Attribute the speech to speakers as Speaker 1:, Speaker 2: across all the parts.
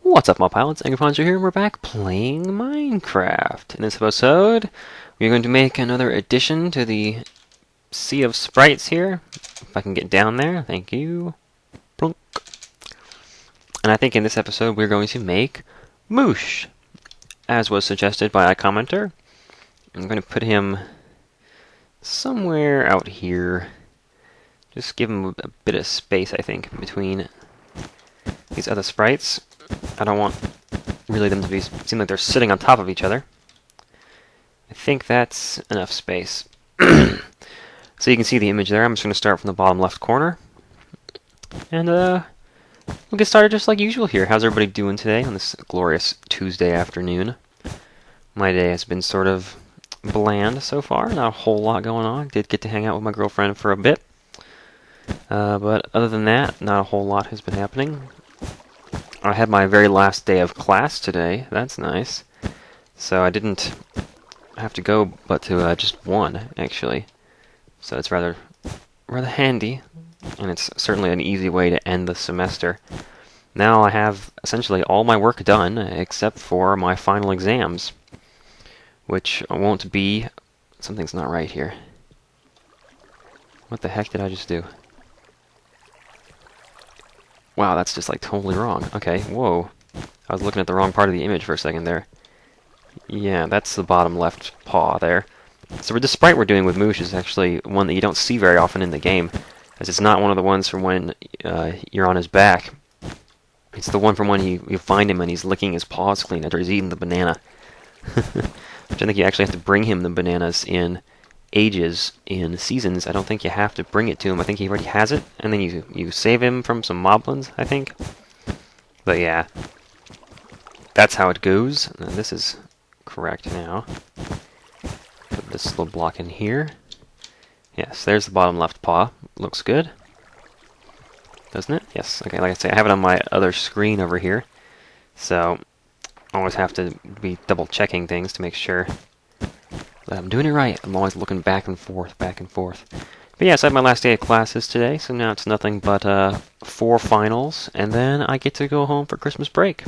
Speaker 1: What's up, my pilots? Angryponcho here, and we're back playing Minecraft. In this episode, we're going to make another addition to the sea of sprites here. If I can get down there, thank you. Plunk. And I think in this episode, we're going to make Moosh, as was suggested by a commenter. I'm going to put him somewhere out here. Just give him a bit of space, I think, between these other sprites. I don't want really them to seem like they're sitting on top of each other. I think that's enough space. So you can see the image there. I'm just going to start from the bottom left corner. And we'll get started just like usual here. How's everybody doing today on this glorious Tuesday afternoon? My day has been sort of bland so far. Not a whole lot going on. Did get to hang out with my girlfriend for a bit. But other than that, not a whole lot has been happening. I had my very last day of class today. That's nice. So I didn't have to go but to just one, actually. So it's rather handy, and it's certainly an easy way to end the semester. Now I have essentially all my work done, except for my final exams, which won't be... Something's not right here. What the heck did I just do? Wow, that's just like totally wrong. Okay, whoa. I was looking at the wrong part of the image for a second there. Yeah, that's the bottom left paw there. So the sprite we're doing with Moosh is actually one that you don't see very often in the game, as it's not one of the ones from when you're on his back. It's the one from when you find him and he's licking his paws clean after he's eating the banana. Which I think you actually have to bring him the bananas in seasons. I don't think you have to bring it to him. I think he already has it, and then you save him from some moblins, I think. But yeah, that's how it goes. And this is correct now. Put this little block in here. Yes, there's the bottom left paw. Looks good, doesn't it? Yes. Okay, like I say, I have it on my other screen over here, so I always have to be double checking things to make sure that I'm doing it right. I'm always looking back and forth, back and forth. But yes, I had my last day of classes today, so now it's nothing but 4 finals, and then I get to go home for Christmas break.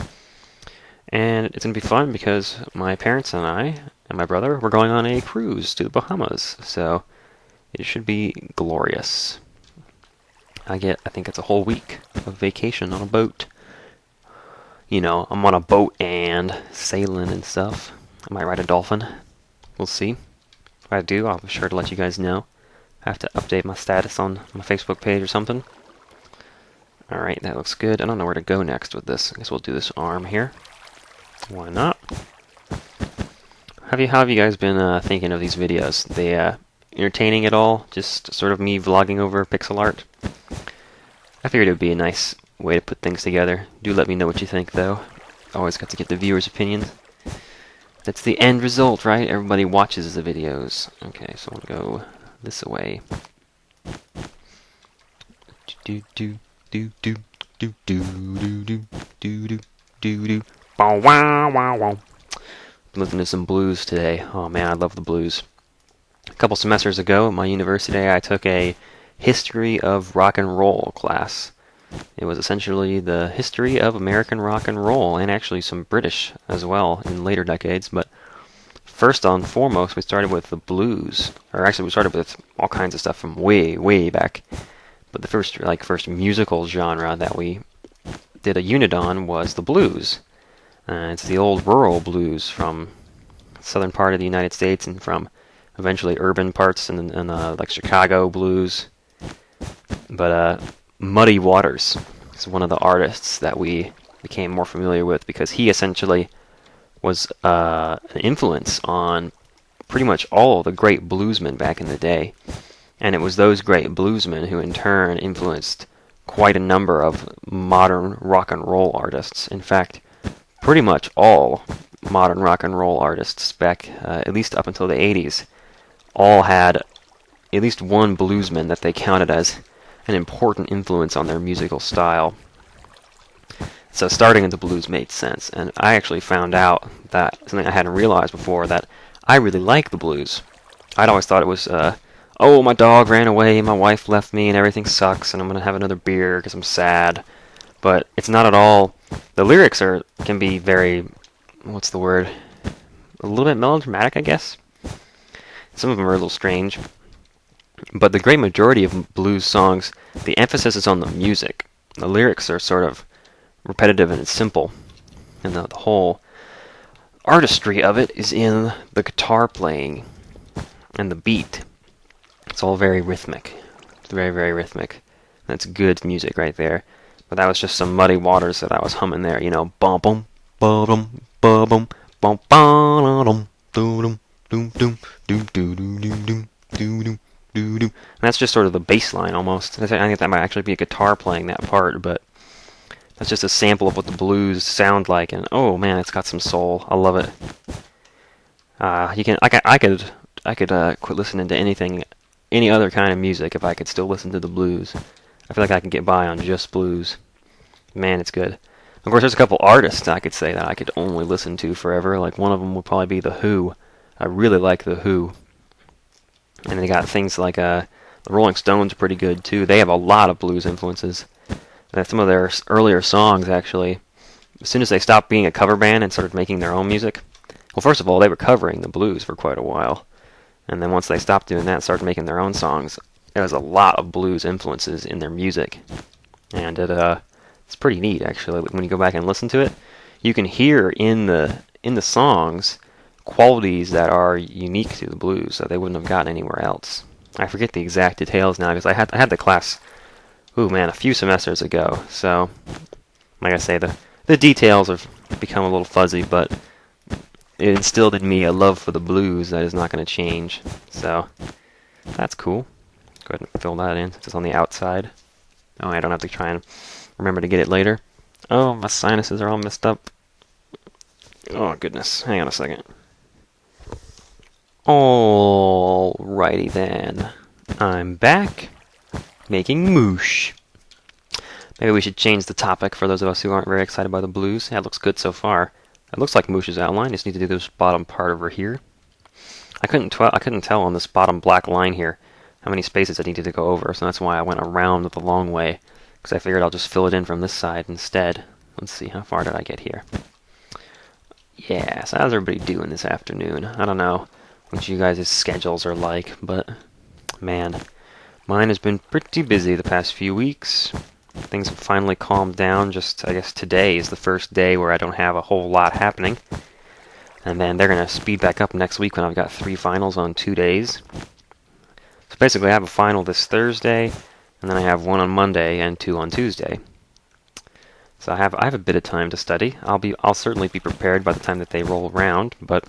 Speaker 1: And it's going to be fun because my parents and I, and my brother, we're going on a cruise to the Bahamas, so it should be glorious. I think it's a whole week of vacation on a boat. You know, I'm on a boat and sailing and stuff. I might ride a dolphin. We'll see. If I do, I'll be sure to let you guys know. I have to update my status on my Facebook page or something. Alright, that looks good. I don't know where to go next with this. I guess we'll do this arm here. Why not? How have you guys been thinking of these videos? They entertaining at all? Just sort of me vlogging over pixel art? I figured it would be a nice way to put things together. Do let me know what you think, though. Always got to get the viewers' opinions. That's the end result, right? Everybody watches the videos. Okay, so I'll go this way. Do do do do do do do do do do do do. Bow wow wow wow. Listening to some blues today. Oh man, I love the blues. A couple semesters ago at my university, I took a history of rock and roll class. It was essentially the history of American rock and roll, and actually some British as well in later decades, but first and foremost, we started with the blues. Or actually, we started with all kinds of stuff from way, way back. But the first musical genre that we did a unit on was the blues. It's the old rural blues from the southern part of the United States and from eventually urban parts and like Chicago blues. But Muddy Waters is one of the artists that we became more familiar with because he essentially was an influence on pretty much all the great bluesmen back in the day. And it was those great bluesmen who in turn influenced quite a number of modern rock and roll artists. In fact, pretty much all modern rock and roll artists back, at least up until the 80s, all had at least one bluesman that they counted as an important influence on their musical style. So starting in the blues made sense, and I actually found out that, something I hadn't realized before, that I really like the blues. I'd always thought it was, oh, my dog ran away, my wife left me, and everything sucks, and I'm going to have another beer because I'm sad. but it's not at all. The lyrics can be very, what's the word? A little bit melodramatic, I guess. Some of them are a little strange. But the great majority of blues songs, the emphasis is on the music. The lyrics are sort of repetitive and it's simple. And the whole artistry of it is in the guitar playing and the beat. It's all very rhythmic. It's very, very rhythmic. That's good music right there. But that was just some muddy waters that I was humming there, you know, bum bum bum bum bum bum bum dum dum dum dum dum dum dum dum. And that's just sort of the bass line almost. I think that might actually be a guitar playing that part, but that's just a sample of what the blues sound like. And oh man, it's got some soul. I love it. I could quit listening to anything, any other kind of music if I could still listen to the blues. I feel like I can get by on just blues. Man, it's good. Of course, there's a couple artists I could say that I could only listen to forever. Like one of them would probably be The Who. I really like The Who. And they got things like the Rolling Stones are pretty good too. They have a lot of blues influences. And some of their earlier songs, actually, as soon as they stopped being a cover band and started making their own music, well, first of all, they were covering the blues for quite a while. And then once they stopped doing that and started making their own songs, there was a lot of blues influences in their music. And it's pretty neat, actually. When you go back and listen to it, you can hear in the songs qualities that are unique to the blues that they wouldn't have gotten anywhere else. I forget the exact details now because I had the class, a few semesters ago. So, like I say, the details have become a little fuzzy, but it instilled in me a love for the blues that is not going to change. So, that's cool. Go ahead and fill that in since it's on the outside. Oh, I don't have to try and remember to get it later. Oh, my sinuses are all messed up. Oh, goodness. Hang on a second. Alrighty then. I'm back making moosh. Maybe we should change the topic for those of us who aren't very excited by the blues. Yeah, it looks good so far. It looks like Moosh's outline. Just need to do this bottom part over here. I couldn't tell on this bottom black line here how many spaces I needed to go over, so that's why I went around the long way, because I figured I'll just fill it in from this side instead. Let's see, how far did I get here? Yeah, so how's everybody doing this afternoon? I don't know what you guys' schedules are like, but man, mine has been pretty busy the past few weeks. Things have finally calmed down. Just, I guess today is the first day where I don't have a whole lot happening. And then they're going to speed back up next week when I've got 3 finals on 2 days. So basically I have a final this Thursday, and then I have 1 on Monday and 2 on Tuesday. So I have a bit of time to study. I'll certainly be prepared by the time that they roll around, but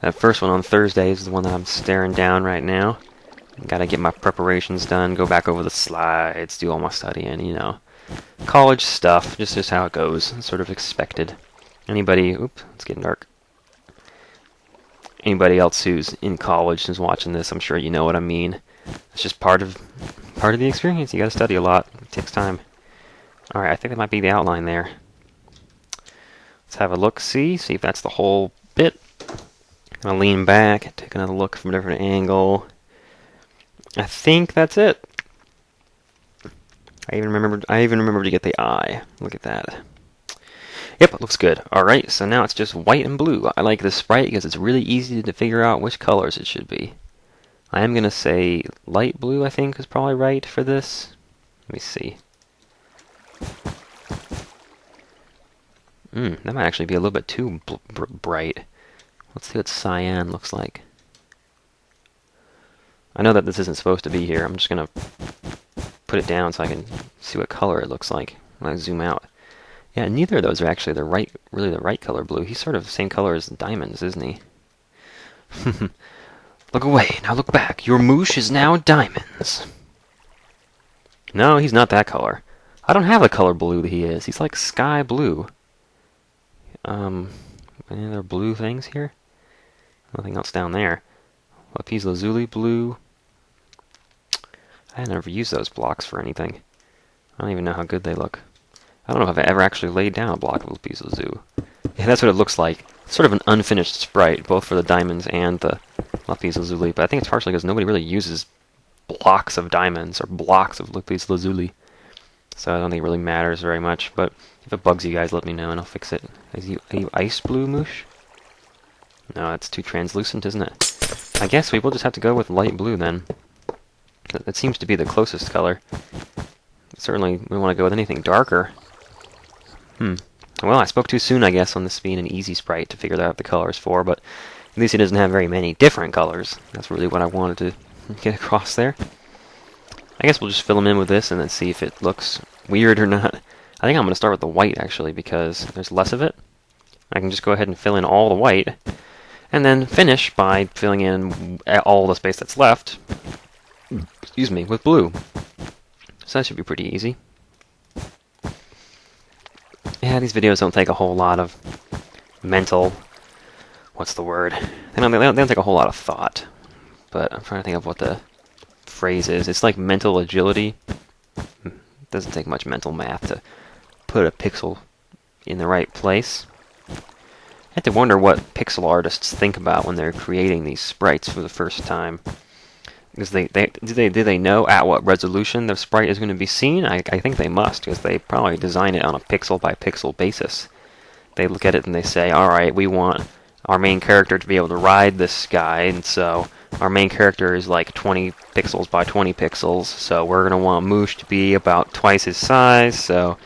Speaker 1: that first one on Thursday is the one that I'm staring down right now. Gotta get my preparations done, go back over the slides, do all my studying, college stuff, just how it goes, sort of expected. Anybody, it's getting dark. Anybody else who's in college who's watching this, I'm sure you know what I mean. It's just part of the experience. You gotta study a lot. It takes time. Alright, I think that might be the outline there. Let's have a look-see, see if that's the whole bit. I'm gonna lean back, take another look from a different angle. I think that's it. I even remembered to get the eye. Look at that. Yep, it looks good. Alright, so now it's just white and blue. I like this sprite because it's really easy to figure out which colors it should be. I am going to say light blue, I think, is probably right for this. Let me see. That might actually be a little bit too bright. Let's see what cyan looks like. I know that this isn't supposed to be here. I'm just going to put it down so I can see what color it looks like when I zoom out. Yeah, neither of those are actually really the right color blue. He's sort of the same color as the diamonds, isn't he? Look away, now look back. Your moosh is now diamonds. No, he's not that color. I don't have the color blue that he is. He's like sky blue. Any other blue things here? Nothing else down there. Lapis lazuli blue. I never used those blocks for anything. I don't even know how good they look. I don't know if I've ever actually laid down a block of lapis lazuli. Yeah, that's what it looks like. Sort of an unfinished sprite, both for the diamonds and the lapis lazuli. But I think it's partially because nobody really uses blocks of diamonds or blocks of lapis lazuli. so I don't think it really matters very much. But if it bugs you guys, let me know and I'll fix it. Are you ice blue, Moosh? No, that's too translucent, isn't it? I guess we will just have to go with light blue then. That seems to be the closest color. Certainly, we want to go with anything darker. Well, I spoke too soon, I guess, on this being an easy sprite to figure out the colors for, but at least it doesn't have very many different colors. That's really what I wanted to get across there. I guess we'll just fill them in with this and then see if it looks weird or not. I think I'm going to start with the white, actually, because there's less of it. I can just go ahead and fill in all the white, and then finish by filling in all the space that's left, excuse me, with blue. So that should be pretty easy. Yeah, these videos don't take a whole lot of mental, what's the word? They don't take a whole lot of thought, but I'm trying to think of what the phrase is. It's like mental agility. It doesn't take much mental math to put a pixel in the right place. I have to wonder what pixel artists think about when they're creating these sprites for the first time. Because do they know at what resolution the sprite is going to be seen? I think they must, because they probably design it on a pixel by pixel basis. They look at it and they say, alright, we want our main character to be able to ride this guy, and so our main character is like 20 pixels by 20 pixels, so we're going to want Moosh to be about twice his size, so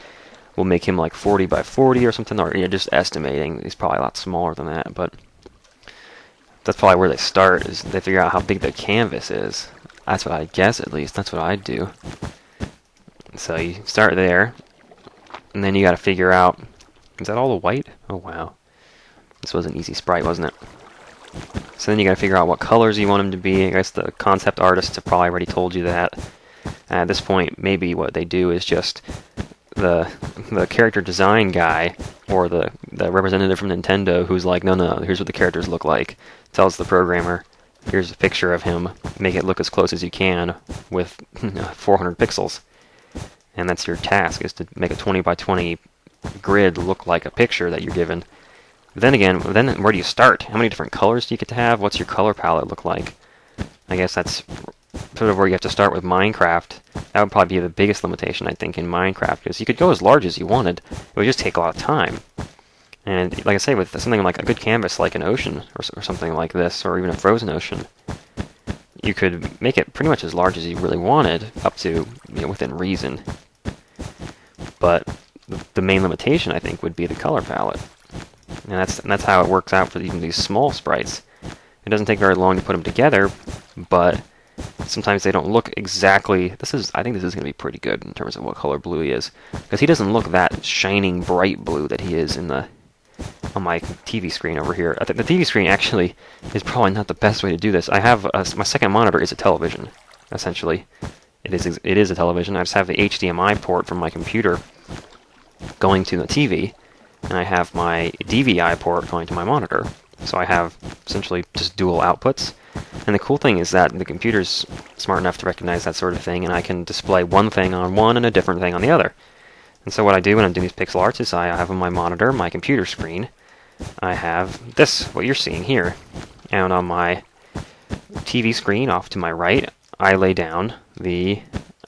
Speaker 1: we'll make him like 40 by 40 or something, or you're just estimating. He's probably a lot smaller than that, but that's probably where they start, is they figure out how big the canvas is. That's what I guess, at least. That's what I'd do. So you start there, and then you got to figure out, is that all the white? Oh wow. This was an easy sprite, wasn't it? So then you got to figure out what colors you want them to be. I guess the concept artists have probably already told you that. At this point, maybe what they do is just the character design guy, or the representative from Nintendo, who's like, no, here's what the characters look like, tells the programmer, here's a picture of him, make it look as close as you can with 400 pixels. And that's your task, is to make a 20 by 20 grid look like a picture that you're given. Then where do you start? How many different colors do you get to have? What's your color palette look like? I guess that's sort of where you have to start with Minecraft. That would probably be the biggest limitation, I think, in Minecraft, because you could go as large as you wanted. It would just take a lot of time. And like I say, with something like a good canvas like an ocean, or something like this, or even a frozen ocean, you could make it pretty much as large as you really wanted, up to, within reason. But the main limitation, I think, would be the color palette. And that's how it works out for even these small sprites. It doesn't take very long to put them together, but sometimes they don't look exactly. I think this is going to be pretty good in terms of what color blue he is, because he doesn't look that shining bright blue that he is on my TV screen over here. I think the TV screen actually is probably not the best way to do this. I have my second monitor is a television, essentially. It is a television. I just have the HDMI port from my computer going to the TV, and I have my DVI port going to my monitor. So I have essentially just dual outputs. And the cool thing is that the computer's smart enough to recognize that sort of thing, and I can display one thing on one and a different thing on the other. And so what I do when I'm doing these pixel arts is I have on my monitor, my computer screen, I have this, what you're seeing here. And on my TV screen off to my right, I lay down the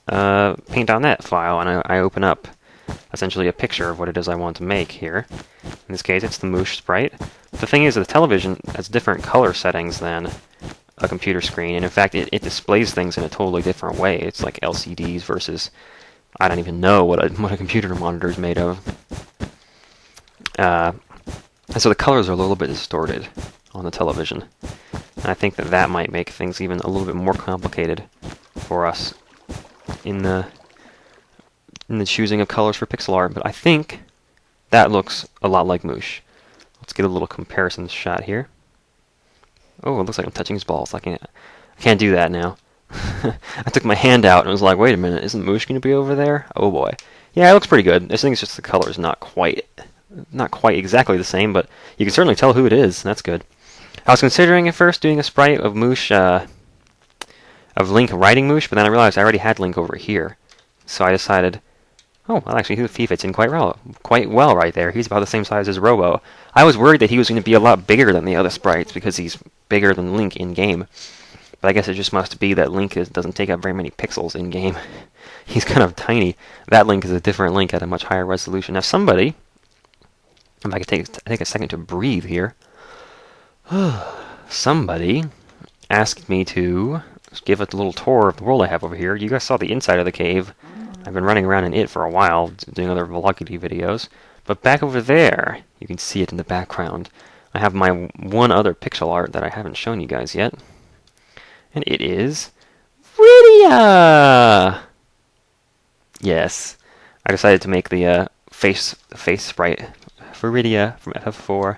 Speaker 1: paint.net file, and I open up essentially a picture of what it is I want to make here. In this case, it's the Moosh sprite. The thing is, the television has different color settings than a computer screen, and in fact, it displays things in a totally different way. It's like LCDs versus, I don't even know what a computer monitor is made of. And so the colors are a little bit distorted on the television. And I think that might make things even a little bit more complicated for us in the choosing of colors for pixel art. But I think that looks a lot like Moosh. Let's get a little comparison shot here. Oh, it looks like I'm touching his balls. I can't do that now. I took my hand out and was like, wait a minute, isn't Moosh going to be over there? Oh boy. Yeah, it looks pretty good. I think it's just the color is not quite exactly the same, but you can certainly tell who it is. That's good. I was considering at first doing a sprite of Moosh, of Link riding Moosh, but then I realized I already had Link over here. So I decided, oh, well, actually, he fits in quite well right there. He's about the same size as Robo. I was worried that he was going to be a lot bigger than the other sprites because he's bigger than Link in-game. But I guess it just must be that Link doesn't take up very many pixels in-game. He's kind of tiny. That Link is a different Link at a much higher resolution. Now somebody, if I could take a second to breathe here. Somebody asked me to give a little tour of the world I have over here. You guys saw the inside of the cave. I've been running around in it for a while, doing other vloggy videos. But back over there, you can see it in the background. I have my one other pixel art that I haven't shown you guys yet. And it is Rydia! Yes. I decided to make the face sprite for Rydia from FF4.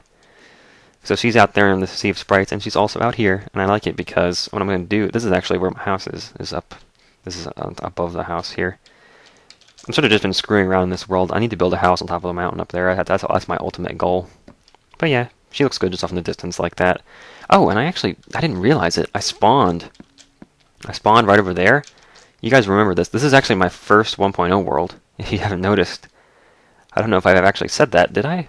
Speaker 1: So she's out there in the Sea of Sprites, and she's also out here. And I like it because what I'm going to do, this is actually where my house is up. This is above the house here. I'm sort of just been screwing around in this world. I need to build a house on top of the mountain up there. That's my ultimate goal. But yeah, she looks good just off in the distance like that. Oh, and I didn't realize it. I spawned right over there. You guys remember this. This is actually my first 1.0 world, if you haven't noticed. I don't know if I've actually said that. Did I?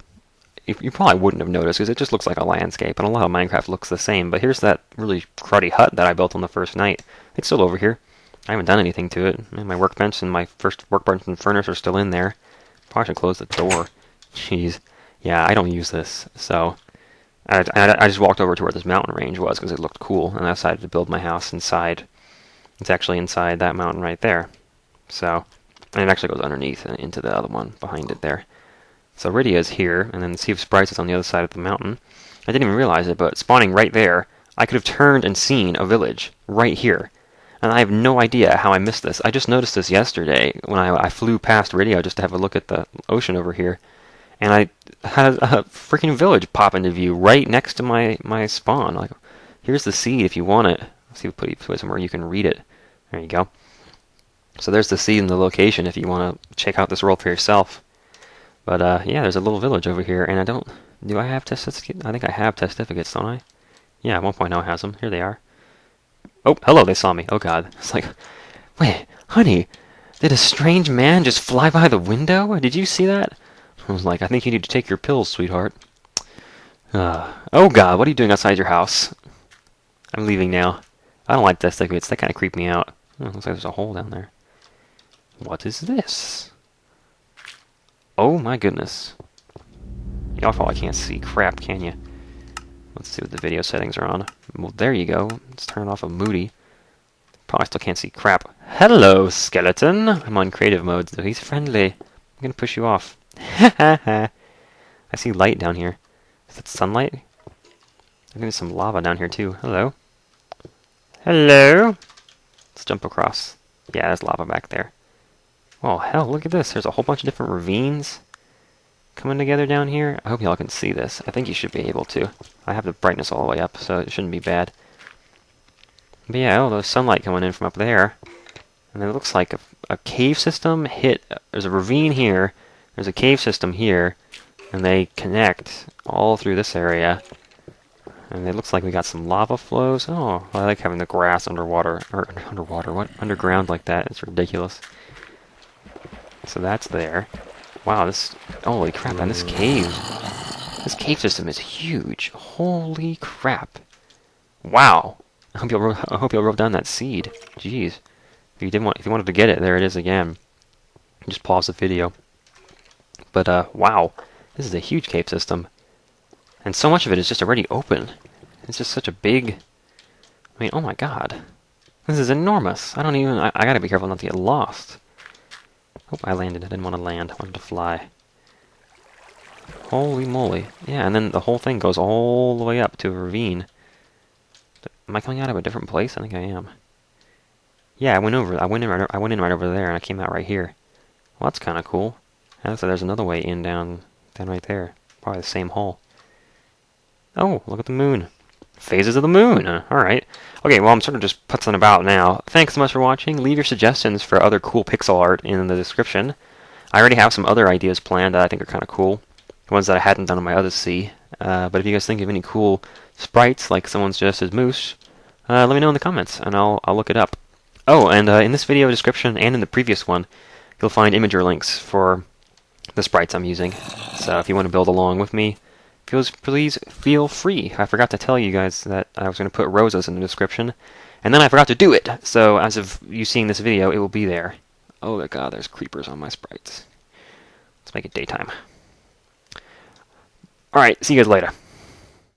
Speaker 1: You probably wouldn't have noticed because it just looks like a landscape, and a lot of Minecraft looks the same. But here's that really cruddy hut that I built on the first night. It's still over here. I haven't done anything to it. And my workbench and my first workbench and furnace are still in there. Probably should close the door. Jeez. Yeah, I don't use this, so I just walked over to where this mountain range was because it looked cool, and I decided to build my house inside. It's actually inside that mountain right there. So, and it actually goes underneath and into the other one behind it there. So Rydia is here, and then the Sea of Sprites is on the other side of the mountain. I didn't even realize it, but spawning right there, I could have turned and seen a village right here. And I have no idea how I missed this. I just noticed this yesterday when I flew past Rydia just to have a look at the ocean over here. And I had a freaking village pop into view right next to my spawn. Like, here's the seed if you want it. Let's see if we put it somewhere you can read it. There you go. So there's the seed and the location if you want to check out this world for yourself. But yeah, there's a little village over here, and do I have test certificates? I think I have test certificates, don't I? Yeah, 1.0 has them. Here they are. Oh, hello, they saw me. Oh god. It's like, wait, honey, did a strange man just fly by the window? Did you see that? I was like, I think you need to take your pills, sweetheart. Oh god, what are you doing outside your house? I'm leaving now. I don't like test certificates. They kind of creep me out. Oh, looks like there's a hole down there. What is this? Oh my goodness. Y'all probably can't see crap, can you? Let's see what the video settings are on. Well, there you go. Let's turn it off of Moody. Probably still can't see crap. Hello, skeleton! I'm on creative mode, so he's friendly. I'm gonna push you off. I see light down here. Is that sunlight? I think there's some lava down here too. Hello. Hello! Let's jump across. Yeah, there's lava back there. Oh, hell, look at this. There's a whole bunch of different ravines coming together down here. I hope y'all can see this. I think you should be able to. I have the brightness all the way up, so it shouldn't be bad. But yeah, oh, there's sunlight coming in from up there. And it looks like a cave system hit... There's a ravine here. There's a cave system here. And they connect all through this area. And it looks like we got some lava flows. Oh, I like having the grass underwater. Or underwater, what? Underground like that. It's ridiculous. So that's there. Wow, this... Holy crap, man, this cave... This cave system is huge. Holy crap. Wow. I hope y'all wrote down that seed. Jeez. If you wanted to get it, there it is again. Just pause the video. But, wow. This is a huge cave system. And so much of it is just already open. It's just such a big... I mean, oh my god. This is enormous. I gotta be careful not to get lost. Oh, I landed. I didn't want to land. I wanted to fly. Holy moly. Yeah, and then the whole thing goes all the way up to a ravine. Am I coming out of a different place? I think I am. Yeah, I went in right over there, and I came out right here. Well, that's kind of cool. And so there's another way in down right there. Probably the same hole. Oh, look at the moon. Phases of the moon. Alright. Okay, well, I'm sort of just putzing about now. Thanks so much for watching. Leave your suggestions for other cool pixel art in the description. I already have some other ideas planned that I think are kind of cool. Ones that I hadn't done on my other C. But if you guys think of any cool sprites, like someone suggested Moosh, let me know in the comments, and I'll look it up. Oh, and in this video description, and in the previous one, you'll find imager links for the sprites I'm using. So if you want to build along with me, please feel free. I forgot to tell you guys that I was going to put roses in the description, And then I forgot to do it, so as of you seeing this video, it will be there. Oh my god, there's creepers on my sprites. Let's make it daytime. Alright, see you guys later.